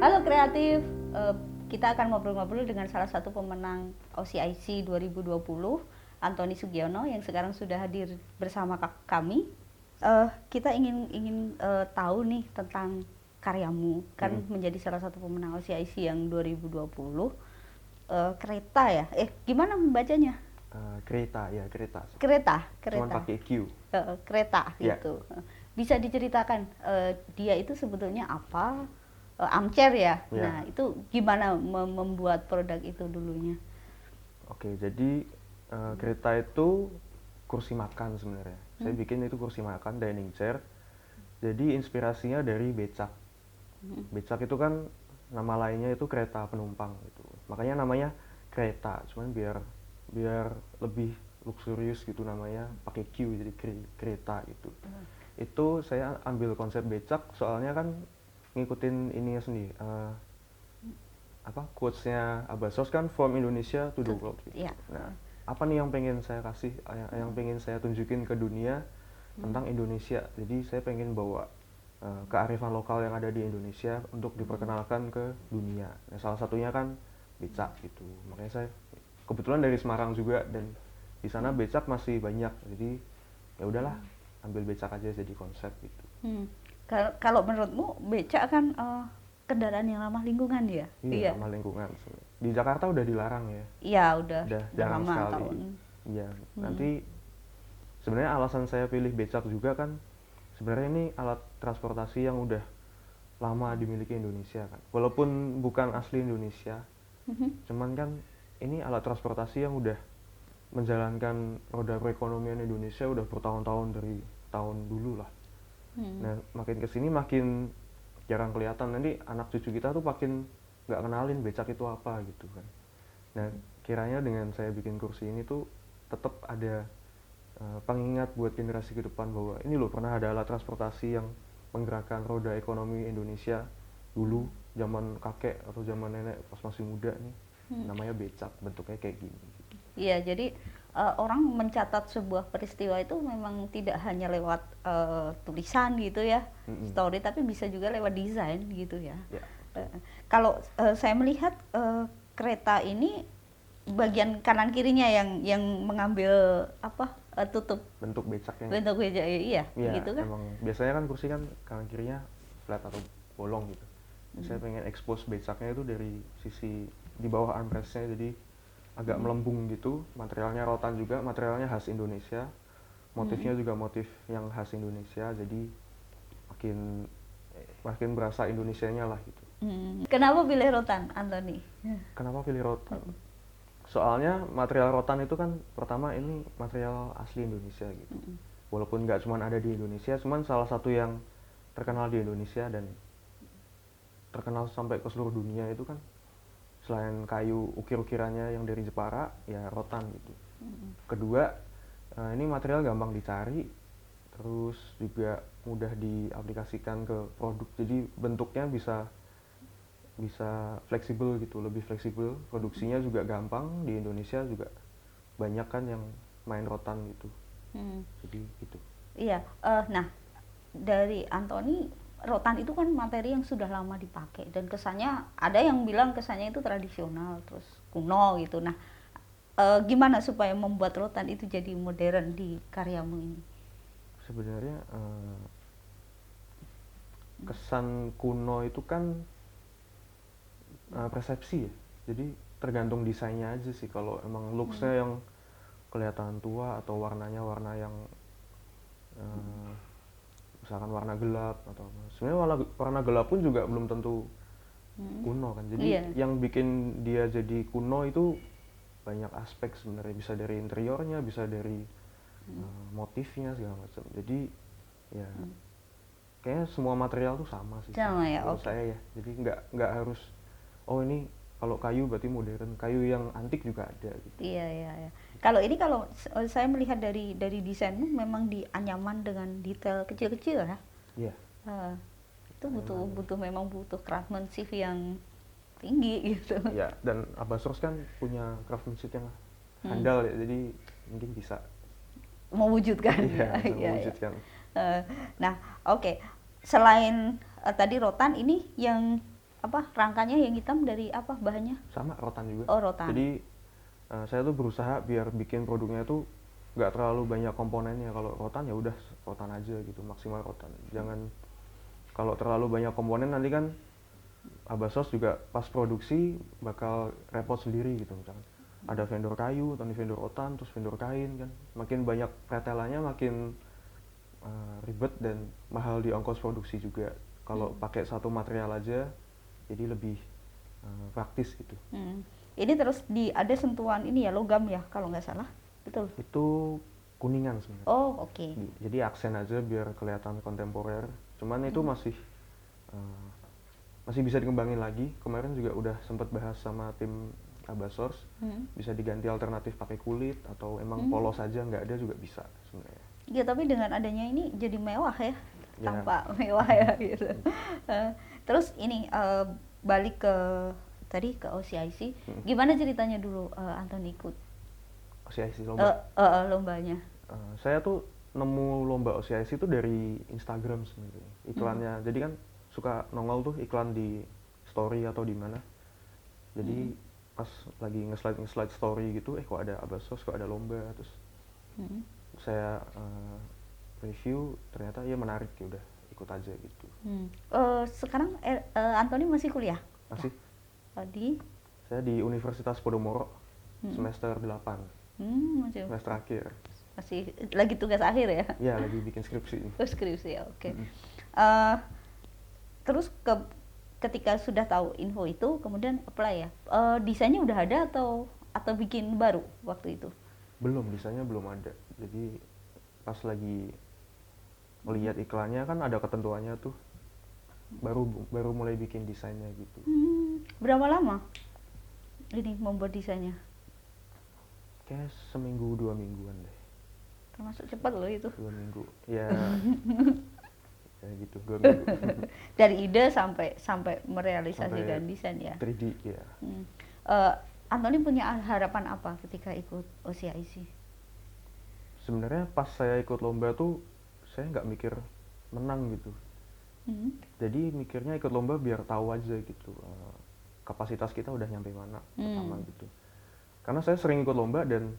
Halo kreatif, kita akan ngobrol-ngobrol dengan salah satu pemenang OCIC 2020, Antoni Sugiono yang sekarang sudah hadir bersama kami. Kita ingin tahu nih tentang karyamu, kan menjadi salah satu pemenang OCIC yang 2020. Kereta ya? Gimana membacanya? Kereta ya, kereta. Kereta. Cuman pakai Q. Kereta Ya. gitu. Bisa diceritakan dia itu sebetulnya apa? Armchair ya. Ya. Nah, itu gimana membuat produk itu dulunya? Oke, jadi kereta itu kursi makan sebenarnya. Saya bikin itu kursi makan, dining chair. Jadi inspirasinya dari becak. Becak itu kan nama lainnya itu kereta penumpang gitu. Makanya namanya kereta, cuman biar lebih luxurious gitu namanya pakai Q, jadi kereta gitu. Itu saya ambil konsep becak soalnya kan ngikutin ininya sendiri, quotes-nya Abasos kan, from Indonesia to the world gitu. Ya. Nah, apa nih yang pengen saya kasih, yang pengen saya tunjukin ke dunia tentang Indonesia. Jadi saya pengen bawa kearifan lokal yang ada di Indonesia untuk diperkenalkan ke dunia. Nah, salah satunya kan becak gitu. Makanya saya kebetulan dari Semarang juga, dan di sana becak masih banyak. Jadi ya udahlah, ambil becak aja jadi konsep gitu. Kalau menurutmu becak kan kendaraan yang ramah lingkungan ya? Iya, ramah lingkungan. Di Jakarta udah dilarang ya? Iya, udah jarang lama sekali. tahun. Iya, nanti sebenarnya alasan saya pilih becak juga kan, sebenarnya ini alat transportasi yang udah lama dimiliki Indonesia kan. Walaupun bukan asli Indonesia, cuman kan ini alat transportasi yang udah menjalankan roda perekonomian Indonesia udah bertahun-tahun, dari tahun dulu lah. Nah, makin kesini makin jarang kelihatan. Nanti anak cucu kita tuh makin nggak kenalin becak itu apa gitu kan. Nah, kiranya dengan saya bikin kursi ini tuh tetap ada pengingat buat generasi ke depan bahwa ini loh, pernah ada alat transportasi yang menggerakkan roda ekonomi Indonesia dulu, zaman kakek atau zaman nenek pas masih muda nih. Namanya becak, bentuknya kayak gini. Iya, jadi orang mencatat sebuah peristiwa itu memang tidak hanya lewat tulisan gitu ya, story, tapi bisa juga lewat desain gitu ya. Kalau saya melihat kereta ini bagian kanan kirinya yang mengambil tutup bentuk becaknya. Bentuk becak, iya, gitu kan? Emang biasanya kan kursi kan kanan kirinya flat atau bolong gitu. Saya pengen expose becaknya itu dari sisi di bawah armrestnya, jadi agak melembung gitu. Materialnya rotan juga, materialnya khas Indonesia. Motifnya juga motif yang khas Indonesia, jadi makin berasa Indonesianya lah gitu. Kenapa pilih rotan, Antoni? Kenapa pilih rotan? Soalnya material rotan itu kan pertama ini material asli Indonesia gitu. Walaupun nggak cuma ada di Indonesia, cuman salah satu yang terkenal di Indonesia dan terkenal sampai ke seluruh dunia itu kan, selain kayu ukir-ukirannya yang dari Jepara, ya rotan gitu. Kedua, ini material gampang dicari, terus juga mudah diaplikasikan ke produk. Jadi bentuknya bisa fleksibel gitu, lebih fleksibel. Produksinya juga gampang, di Indonesia juga banyak kan yang main rotan gitu. Jadi gitu. Iya, nah dari Antoni, rotan itu kan materi yang sudah lama dipakai dan kesannya, ada yang bilang kesannya itu tradisional terus kuno gitu. Nah, gimana supaya membuat rotan itu jadi modern di karyamu ini? Sebenarnya kesan kuno itu kan persepsi ya, jadi tergantung desainnya aja sih. Kalau emang looksnya yang kelihatan tua atau warnanya warna yang misalkan warna gelap, atau sebenarnya warna gelap pun juga belum tentu kuno kan. Jadi yang bikin dia jadi kuno itu banyak aspek sebenarnya, bisa dari interiornya, bisa dari motifnya segala macam. Jadi ya kayaknya semua material tuh sama sih. Sama ya, menurut saya ya. Jadi nggak harus ini kalau kayu berarti modern, kayu yang antik juga ada gitu. Iya. Kalau saya melihat dari desainmu memang anyaman dengan detail kecil-kecil ya. Iya. Itu memang butuh craftsmanship yang tinggi gitu. Iya, dan Abasos kan punya craftsmanship yang handal ya, jadi mungkin bisa mewujudkan. mewujudkan. Nah, oke. Selain tadi rotan, ini yang apa rangkanya yang hitam dari apa bahannya? Sama rotan juga. Oh, rotan. Jadi saya tuh berusaha biar bikin produknya tuh nggak terlalu banyak komponennya. Kalau rotan ya udah rotan aja gitu, maksimal rotan. Jangan kalau terlalu banyak komponen nanti kan Abasos juga pas produksi bakal repot sendiri gitu, misalkan ada vendor kayu, atau vendor rotan, terus vendor kain kan. Makin banyak pretelannya makin ribet dan mahal di ongkos produksi juga. Kalau pakai satu material aja jadi lebih praktis gitu. Ini terus ada sentuhan ini ya logam ya kalau nggak salah, betul? Itu kuningan sebenarnya. Oh, oke. Jadi aksen aja biar kelihatan kontemporer. Cuman itu masih bisa dikembangin lagi. Kemarin juga udah sempat bahas sama tim Abasors, bisa diganti alternatif pakai kulit atau emang polos aja nggak ada juga bisa sebenarnya. Ya tapi dengan adanya ini jadi mewah ya, Ya. tampak mewah ya gitu. Terus ini balik ke tadi ke OCIC, gimana ceritanya dulu Anthony ikut OCIC lomba. lombanya? Saya tuh nemu lomba OCIC itu dari Instagram sebenarnya. Iklannya, jadi kan suka nongol tuh iklan di story atau di mana. Jadi pas lagi nge-slide story gitu, kok ada Abasos, kok ada lomba, terus saya review, ternyata ya menarik, ya udah ikut aja gitu. Sekarang Anthony masih kuliah? Masih. Di? Saya di Universitas Podomoro, semester 8. Masih. Semester akhir. Masih lagi tugas akhir ya? Iya, lagi bikin skripsi. Skripsi, oke. Terus ketika sudah tahu info itu, kemudian apply ya. Desainnya udah ada atau bikin baru waktu itu? Belum, desainnya belum ada. Jadi pas lagi melihat iklannya kan ada ketentuannya tuh, baru mulai bikin desainnya gitu. Berapa lama ini membuat desainnya? Kayak seminggu 2 mingguan deh. Termasuk cepat loh itu. 2 minggu, ya. Ya gitu, 2 minggu. Dari ide sampai merealisasikan desain ya. 3D ya. Anthony punya harapan apa ketika ikut OCIC? Sebenarnya pas saya ikut lomba tuh saya nggak mikir menang gitu. Jadi mikirnya ikut lomba biar tahu aja gitu kapasitas kita udah nyampe mana pertama gitu. Karena saya sering ikut lomba dan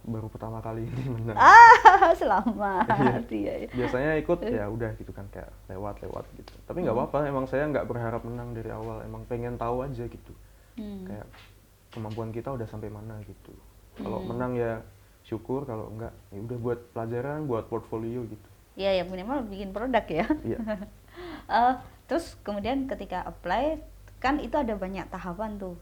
baru pertama kali ini menang. Selamat. Iya. Biasanya ikut ya udah gitu kan, kayak lewat gitu. Tapi nggak apa-apa, emang saya nggak berharap menang dari awal, emang pengen tahu aja gitu. Kayak kemampuan kita udah sampai mana gitu. Kalau menang ya syukur, kalau enggak ya udah buat pelajaran, buat portfolio gitu. Iya, ya minimal bikin produk ya. Iya. Terus kemudian ketika apply kan itu ada banyak tahapan tuh.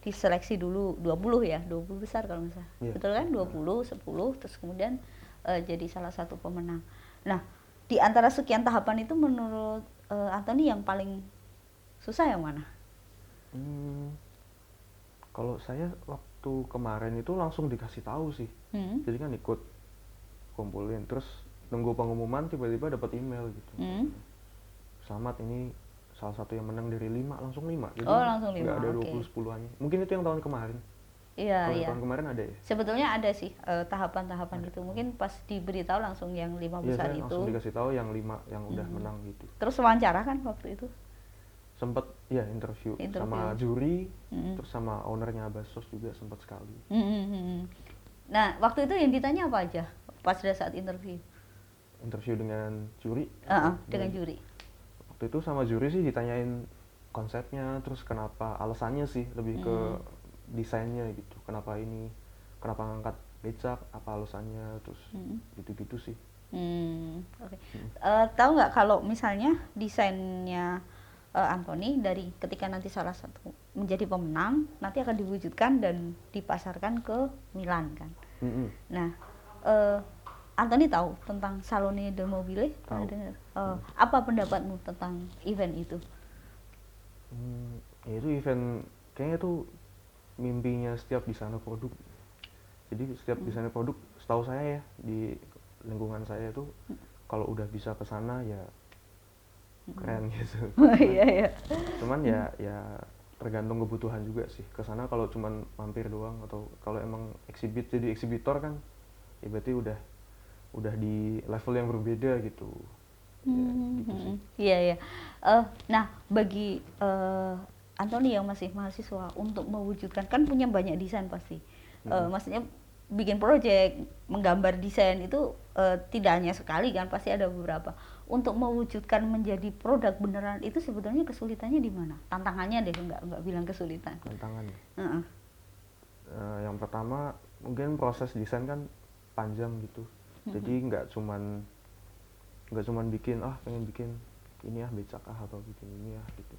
Diseleksi dulu 20 ya, 20 besar kalau misalnya. Yeah. Betul kan? 20, 10 terus kemudian jadi salah satu pemenang. Nah, di antara sekian tahapan itu menurut Anthony yang paling susah yang mana? Kalau saya waktu kemarin itu langsung dikasih tahu sih. Jadi kan ikut kumpulin, terus nunggu pengumuman tiba-tiba dapat email gitu. Selamat, ini salah satu yang menang dari 5, langsung 5. Jadi langsung 5. Nggak ada 20-10-annya. Mungkin itu yang tahun kemarin. Iya. Tahun kemarin ada ya? Sebetulnya ada sih tahapan-tahapan itu. Mungkin pas diberitahu langsung yang 5 besar saya itu. Langsung dikasih tahu yang 5 yang udah menang gitu. Terus wawancara kan waktu itu? Sempet ya interview sama juri, terus sama ownernya Abasos juga sempat sekali. Nah, waktu itu yang ditanya apa aja pas pada saat interview? Interview dengan juri? Dengan juri. Waktu itu sama juri sih ditanyain konsepnya, terus kenapa, alasannya sih lebih ke desainnya gitu. Kenapa ngangkat becak, apa alasannya, terus gitu-gitu sih. Okay. Tahu nggak kalau misalnya desainnya Anthony dari ketika nanti salah satu menjadi pemenang, nanti akan diwujudkan dan dipasarkan ke Milan kan? Nah, Anthony tahu tentang Salone del Mobile? Tahu. Apa pendapatmu tentang event itu? Ya itu event kayaknya tuh mimpinya setiap desainer produk. Jadi setiap desainer produk, setahu saya ya di lingkungan saya tuh kalau udah bisa ke sana ya keren gitu. Iya. Cuman ya tergantung kebutuhan juga sih. Ke sana kalau cuman mampir doang atau kalau emang jadi eksibitor kan, ya berarti udah di level yang berbeda gitu. gitu sih. Iya ya. Nah, bagi Anthony yang masih mahasiswa untuk mewujudkan, kan punya banyak desain pasti. Maksudnya bikin project, menggambar desain itu tidak hanya sekali kan, pasti ada beberapa. Untuk mewujudkan menjadi produk beneran itu sebetulnya kesulitannya di mana? Tantangannya deh, nggak bilang kesulitan. Tantangan. Heeh. Yang pertama mungkin proses desain kan panjang gitu. Jadi nggak cuman bikin pengen bikin ini becak atau bikin ini gitu.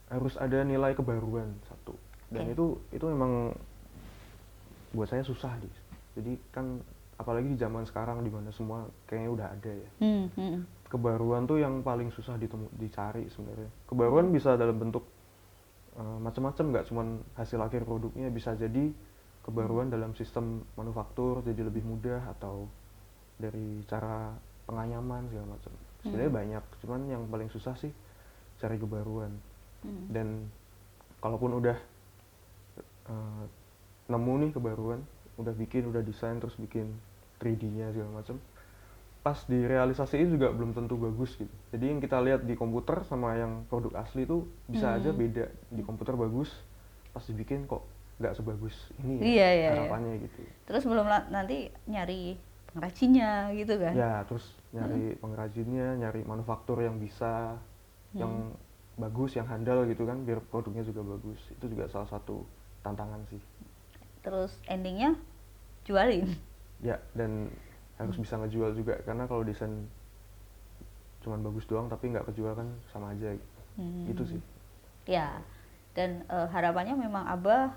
Harus ada nilai kebaruan satu, dan itu memang buat saya susah jadi kan apalagi di zaman sekarang di mana semua kayaknya udah ada ya. Kebaruan tuh yang paling susah dicari sebenarnya. Kebaruan bisa dalam bentuk macam-macam, nggak cuman hasil akhir produknya, bisa jadi kebaruan dalam sistem manufaktur jadi lebih mudah, atau dari cara penganyaman segala macam. Sebenarnya banyak, cuman yang paling susah sih cari kebaruan. Dan kalaupun udah nemu nih kebaruan, udah desain terus bikin 3D-nya segala macam, pas direalisasiin juga belum tentu bagus gitu. Jadi yang kita lihat di komputer sama yang produk asli itu bisa aja beda. Di komputer bagus, pas dibikin kok nggak sebagus ini ya, harapannya gitu. Terus belum nanti nyari pengrajinnya gitu kan? Ya, terus nyari pengrajinnya, nyari manufaktur yang bisa, yang bagus, yang handal gitu kan, biar produknya juga bagus. Itu juga salah satu tantangan sih. Terus endingnya jualin? Ya, dan harus bisa ngejual juga, karena kalau desain cuman bagus doang tapi nggak kejual kan sama aja gitu. Itu sih ya. Dan harapannya memang Abah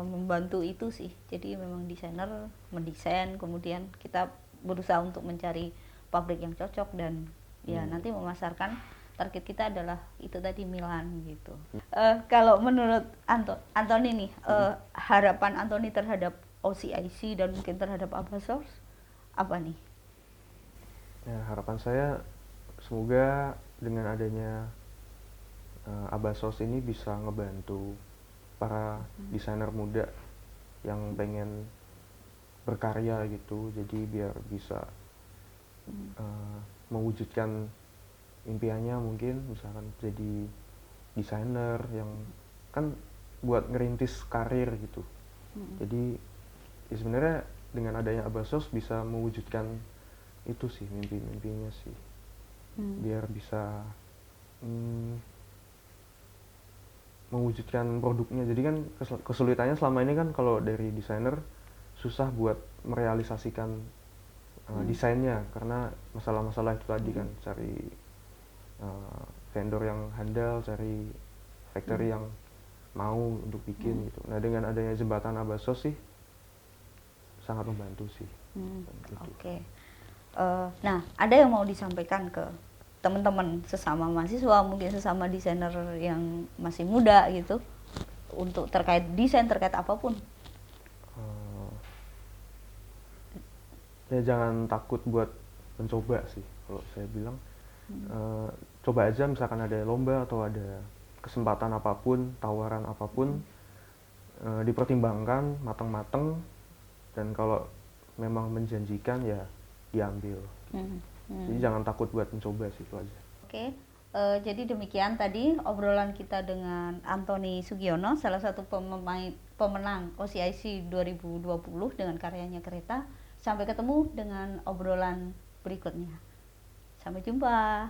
membantu itu sih. Jadi memang desainer mendesain, kemudian kita berusaha untuk mencari pabrik yang cocok, dan ya nanti memasarkan. Target kita adalah itu tadi, Milan gitu. Kalau menurut Anthony nih, harapan Anthony terhadap OCIC dan mungkin terhadap Abah Source apa nih? Ya, harapan saya semoga dengan adanya Abah Source ini bisa ngebantu para desainer muda yang pengen berkarya gitu. Jadi biar bisa mewujudkan impiannya, mungkin misalkan jadi desainer yang kan buat ngerintis karir gitu. Jadi ya sebenarnya dengan adanya Abah Source bisa mewujudkan itu sih, mimpi-mimpinya sih. Biar bisa mewujudkan produknya. Jadi kan kesulitannya selama ini kan kalau dari desainer susah buat merealisasikan desainnya, karena masalah-masalah itu tadi kan, cari vendor yang handal, cari factory yang mau untuk bikin gitu. Nah, dengan adanya jembatan Abah Source sih sangat membantu sih. Gitu. Oke. Nah, ada yang mau disampaikan ke teman-teman sesama mahasiswa, mungkin sesama desainer yang masih muda gitu, untuk terkait desain, terkait apapun? Ya jangan takut buat mencoba sih, kalau saya bilang. Coba aja, misalkan ada lomba atau ada kesempatan apapun, tawaran apapun, dipertimbangkan matang-matang, dan kalau memang menjanjikan ya diambil. Jadi jangan takut buat mencoba sih, itu aja. Oke, jadi demikian tadi obrolan kita dengan Anthony Sugiono, salah satu pemenang OCIC 2020 dengan karyanya Kereta. Sampai ketemu dengan obrolan berikutnya. Sampai jumpa.